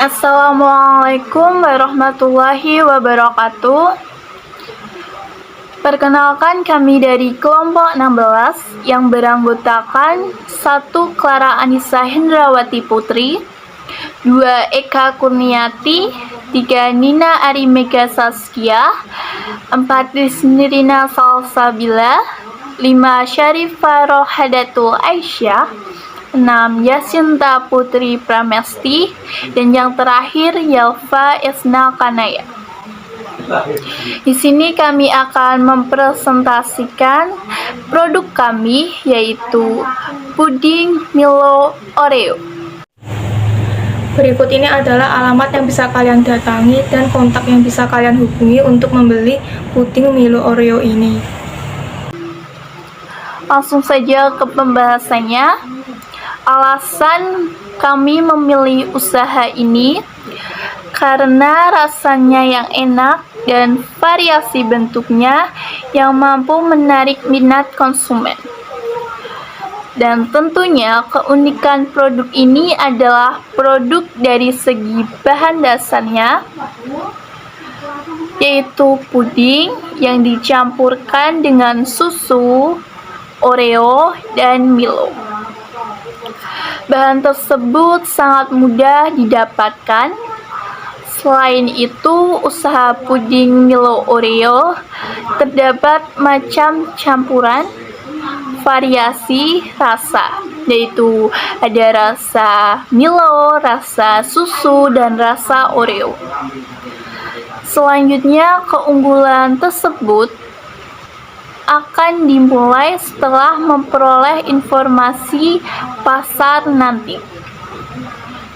Assalamualaikum warahmatullahi wabarakatuh. Perkenalkan, kami dari kelompok 16 yang beranggotakan 1 Clara Anissa Hendrawati Putri, 2 Eka Kurniati, 3 Nina Arimega Saskia, 4 Rizmirina Salsabila, 5 Syarifah Rohadatul Aisyah, 6 Yasinta Putri Pramesti, dan yang terakhir Yelva Esna Kanaya. Di sini kami akan mempresentasikan produk kami, yaitu puding Milo Oreo. Berikut ini adalah alamat yang bisa kalian datangi dan kontak yang bisa kalian hubungi untuk membeli puding Milo Oreo ini. Langsung saja ke pembahasannya. Alasan kami memilih usaha ini karena rasanya yang enak dan variasi bentuknya yang mampu menarik minat konsumen. Dan tentunya keunikan produk ini adalah produk dari segi bahan dasarnya, yaitu puding yang dicampurkan dengan susu, Oreo, dan Milo. Bahan tersebut sangat mudah didapatkan. Selain itu, usaha puding Milo Oreo terdapat macam campuran variasi rasa, yaitu ada rasa Milo, rasa susu, dan rasa Oreo. Selanjutnya, keunggulan tersebut akan dimulai setelah memperoleh informasi pasar nanti.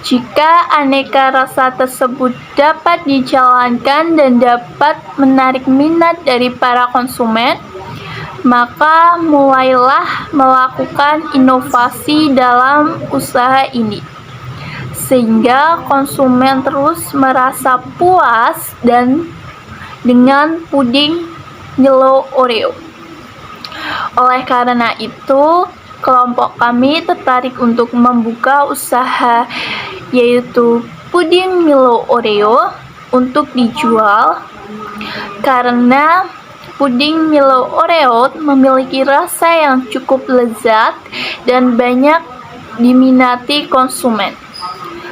Jika aneka rasa tersebut dapat dijalankan dan dapat menarik minat dari para konsumen, maka mulailah melakukan inovasi dalam usaha ini, sehingga konsumen terus merasa puas dan dengan puding Milo Oreo. Oleh karena itu, kelompok kami tertarik untuk membuka usaha, yaitu puding Milo Oreo untuk dijual, karena puding Milo Oreo memiliki rasa yang cukup lezat dan banyak diminati konsumen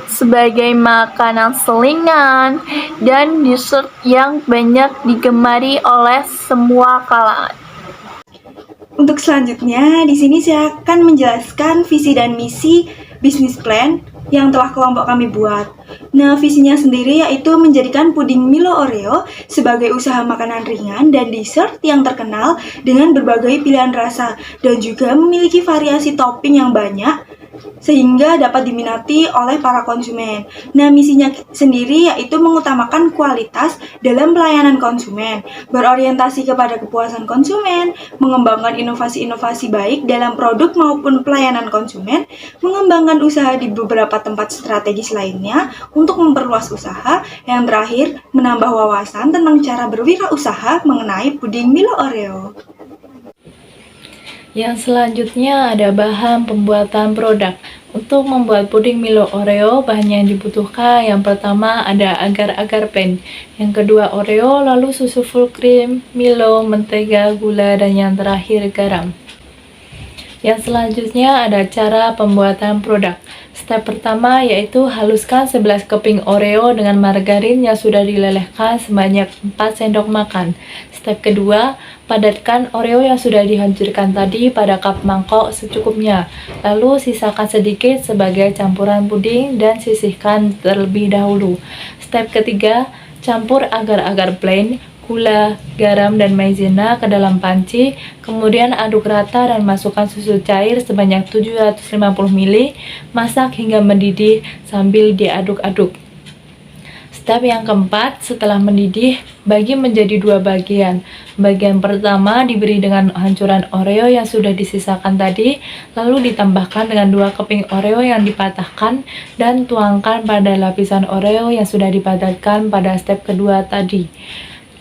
sebagai makanan selingan dan dessert yang banyak digemari oleh semua kalangan. Untuk selanjutnya, di sini saya akan menjelaskan visi dan misi bisnis plan yang telah kelompok kami buat. Nah, visinya sendiri yaitu menjadikan puding Milo Oreo sebagai usaha makanan ringan dan dessert yang terkenal dengan berbagai pilihan rasa dan juga memiliki variasi topping yang banyak sehingga dapat diminati oleh para konsumen. Nah, misinya sendiri yaitu mengutamakan kualitas dalam pelayanan konsumen, berorientasi kepada kepuasan konsumen, mengembangkan inovasi-inovasi baik dalam produk maupun pelayanan konsumen, mengembangkan usaha di beberapa tempat strategis lainnya untuk memperluas usaha, yang terakhir menambah wawasan tentang cara berwirausaha mengenai puding Milo Oreo. Yang selanjutnya ada bahan pembuatan produk. Untuk membuat puding Milo Oreo, bahan yang dibutuhkan yang pertama ada agar-agar plain, yang kedua Oreo, lalu susu full cream, Milo, mentega, gula, dan yang terakhir garam. Yang selanjutnya ada cara pembuatan produk. Step pertama yaitu haluskan 11 keping Oreo dengan margarin yang sudah dilelehkan sebanyak 4 sendok makan. Step kedua, padatkan Oreo yang sudah dihancurkan tadi pada cup mangkok secukupnya. Lalu sisakan sedikit sebagai campuran puding dan sisihkan terlebih dahulu. Step ketiga, campur agar-agar plain, gula, garam, dan maizena ke dalam panci, kemudian aduk rata dan masukkan susu cair sebanyak 750 ml, masak hingga mendidih sambil diaduk-aduk. Step yang keempat, setelah mendidih, bagi menjadi 2 bagian. Bagian pertama diberi dengan hancuran Oreo yang sudah disisakan tadi, lalu ditambahkan dengan 2 keping Oreo yang dipatahkan dan tuangkan pada lapisan Oreo yang sudah dipadatkan pada step kedua tadi.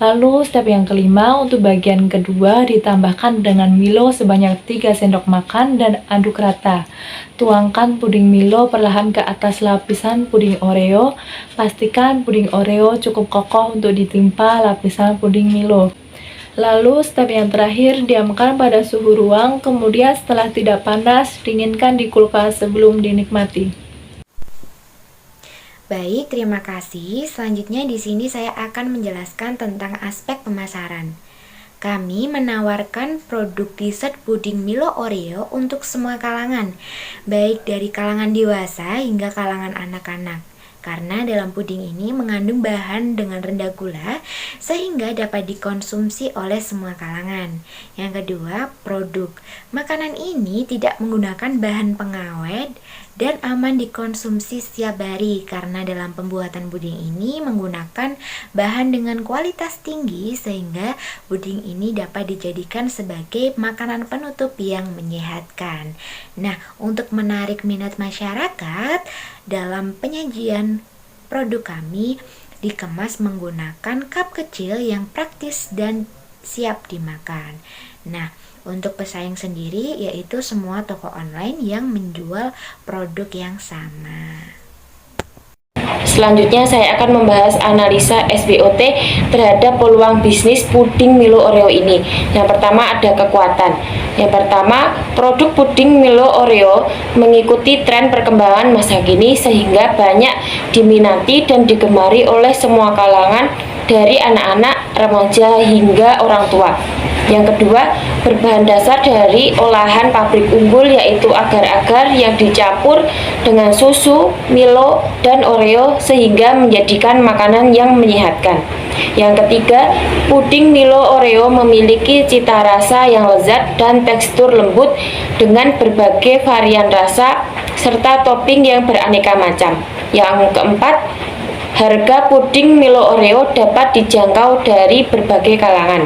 Lalu step yang kelima, untuk bagian kedua ditambahkan dengan Milo sebanyak 3 sendok makan dan aduk rata. Tuangkan puding Milo perlahan ke atas lapisan puding Oreo. Pastikan puding Oreo cukup kokoh untuk ditimpa lapisan puding Milo. Lalu step yang terakhir, diamkan pada suhu ruang, kemudian setelah tidak panas, dinginkan di kulkas sebelum dinikmati. Baik, terima kasih. Selanjutnya di sini saya akan menjelaskan tentang aspek pemasaran. Kami menawarkan produk dessert puding Milo Oreo untuk semua kalangan, baik dari kalangan dewasa hingga kalangan anak-anak. Karena dalam puding ini mengandung bahan dengan rendah gula sehingga dapat dikonsumsi oleh semua kalangan. Yang kedua, produk. Makanan ini tidak menggunakan bahan pengawet dan aman dikonsumsi setiap hari karena dalam pembuatan puding ini menggunakan bahan dengan kualitas tinggi sehingga puding ini dapat dijadikan sebagai makanan penutup yang menyehatkan. Nah, untuk menarik minat masyarakat, dalam penyajian produk kami dikemas menggunakan cup kecil yang praktis dan siap dimakan. Nah, untuk pesaing sendiri yaitu semua toko online yang menjual produk yang sama. Selanjutnya saya akan membahas analisa SWOT terhadap peluang bisnis puding Milo Oreo ini. Yang pertama ada kekuatan. Yang pertama, produk puding Milo Oreo mengikuti tren perkembangan masa kini sehingga banyak diminati dan digemari oleh semua kalangan dari anak-anak, remaja hingga orang tua. Yang kedua, berbahan dasar dari olahan pabrik unggul yaitu agar-agar yang dicampur dengan susu, Milo, dan Oreo sehingga menjadikan makanan yang menyehatkan. Yang ketiga, puding Milo Oreo memiliki cita rasa yang lezat dan tekstur lembut dengan berbagai varian rasa serta topping yang beraneka macam. Yang keempat, harga puding Milo Oreo dapat dijangkau dari berbagai kalangan.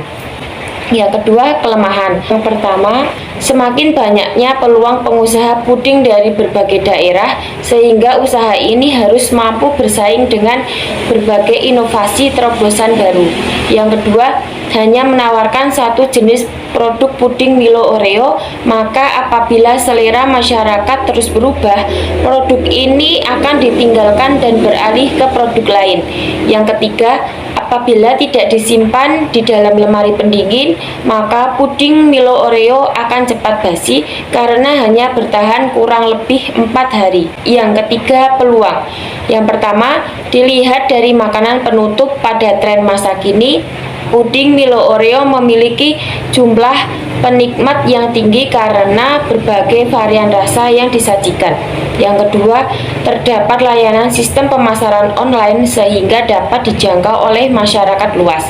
Yang kedua, kelemahan. Yang pertama, semakin banyaknya peluang pengusaha puding dari berbagai daerah sehingga usaha ini harus mampu bersaing dengan berbagai inovasi terobosan baru. Yang kedua, hanya menawarkan satu jenis produk puding Milo Oreo, maka apabila selera masyarakat terus berubah, produk ini akan ditinggalkan dan beralih ke produk lain. Yang ketiga, apabila tidak disimpan di dalam lemari pendingin, maka puding Milo Oreo akan cepat basi karena hanya bertahan kurang lebih 4 hari. Yang ketiga, peluang. Yang pertama, dilihat dari makanan penutup pada tren masa kini, puding Milo Oreo memiliki jumlah penikmat yang tinggi karena berbagai varian rasa yang disajikan. Yang kedua, terdapat layanan sistem pemasaran online sehingga dapat dijangkau oleh masyarakat luas.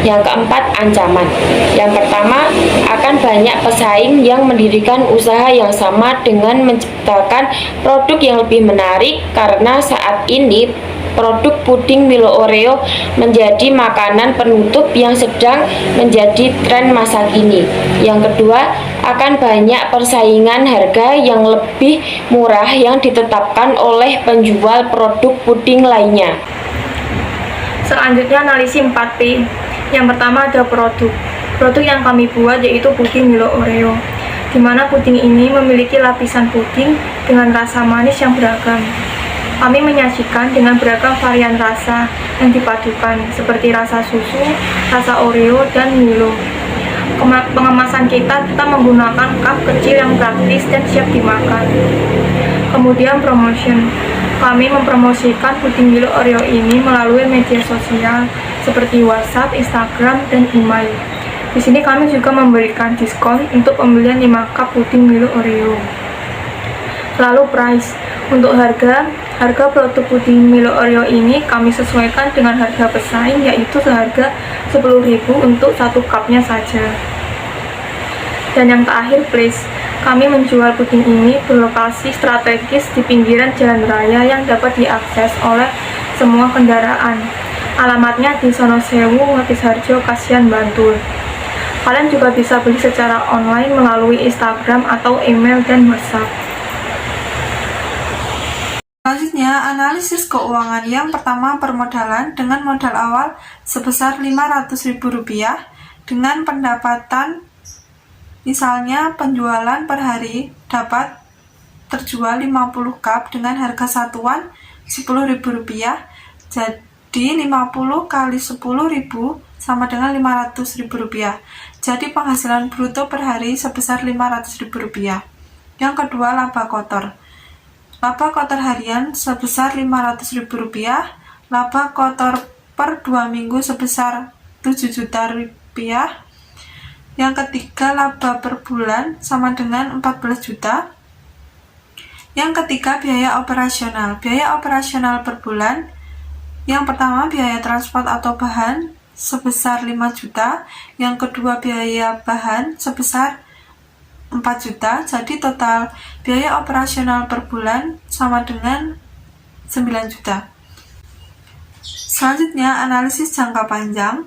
Yang keempat, ancaman. Yang pertama, akan banyak pesaing yang mendirikan usaha yang sama dengan menciptakan produk yang lebih menarik karena saat ini produk puding Milo Oreo menjadi makanan penutup yang sedang menjadi tren masa kini. Yang kedua, akan banyak persaingan harga yang lebih murah yang ditetapkan oleh penjual produk puding lainnya. Selanjutnya analisis 4P. Yang pertama ada produk. Produk yang kami buat yaitu puding Milo Oreo, di mana puding ini memiliki lapisan puding dengan rasa manis yang beragam. Kami menyajikan dengan beragam varian rasa yang dipadukan seperti rasa susu, rasa Oreo, dan Milo. Pengemasan kita menggunakan cup kecil yang praktis dan siap dimakan. Kemudian promotion. Kami mempromosikan puding Milo Oreo ini melalui media sosial seperti WhatsApp, Instagram, dan email. Di sini kami juga memberikan diskon untuk pembelian 5 cup puding Milo Oreo. Lalu price. Untuk harga produk puding Milo Oreo ini kami sesuaikan dengan harga pesaing yaitu seharga 10.000 untuk satu cupnya saja. Dan yang terakhir place. Kami menjual puding ini berlokasi strategis di pinggiran jalan raya yang dapat diakses oleh semua kendaraan. Alamatnya di Sonosewu, Ngatisharjo, Kasihan, Bantul. Kalian juga bisa beli secara online melalui Instagram atau email dan WhatsApp. Selanjutnya, analisis keuangan. Yang pertama, permodalan dengan modal awal sebesar Rp500.000 dengan pendapatan, misalnya penjualan per hari dapat terjual 50 cup dengan harga satuan Rp10.000. Jadi 50 kali 10.000 sama dengan Rp500.000. Jadi penghasilan bruto per hari sebesar Rp500.000. Yang kedua, laba kotor. Laba kotor harian sebesar Rp500.000. Laba kotor per 2 minggu sebesar Rp7 juta. Yang ketiga, laba per bulan sama dengan 14 juta. Yang ketiga, biaya operasional. Biaya operasional per bulan. Yang pertama, biaya transport atau bahan sebesar 5 juta. Yang kedua, biaya bahan sebesar 4 juta. Jadi total biaya operasional per bulan sama dengan 9 juta. Selanjutnya, analisis jangka panjang.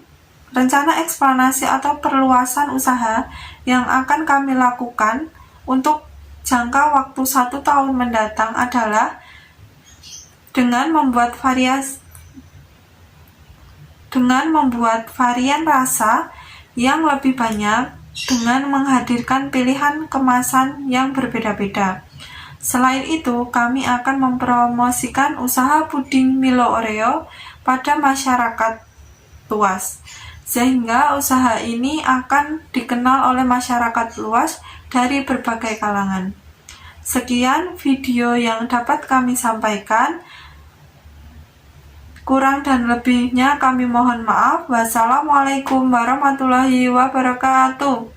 Rencana ekspansi atau perluasan usaha yang akan kami lakukan untuk jangka waktu 1 tahun mendatang adalah dengan membuat varian rasa yang lebih banyak dengan menghadirkan pilihan kemasan yang berbeda-beda. Selain itu, kami akan mempromosikan usaha puding Milo Oreo pada masyarakat luas, sehingga usaha ini akan dikenal oleh masyarakat luas dari berbagai kalangan. Sekian video yang dapat kami sampaikan. Kurang dan lebihnya kami mohon maaf. Wassalamualaikum warahmatullahi wabarakatuh.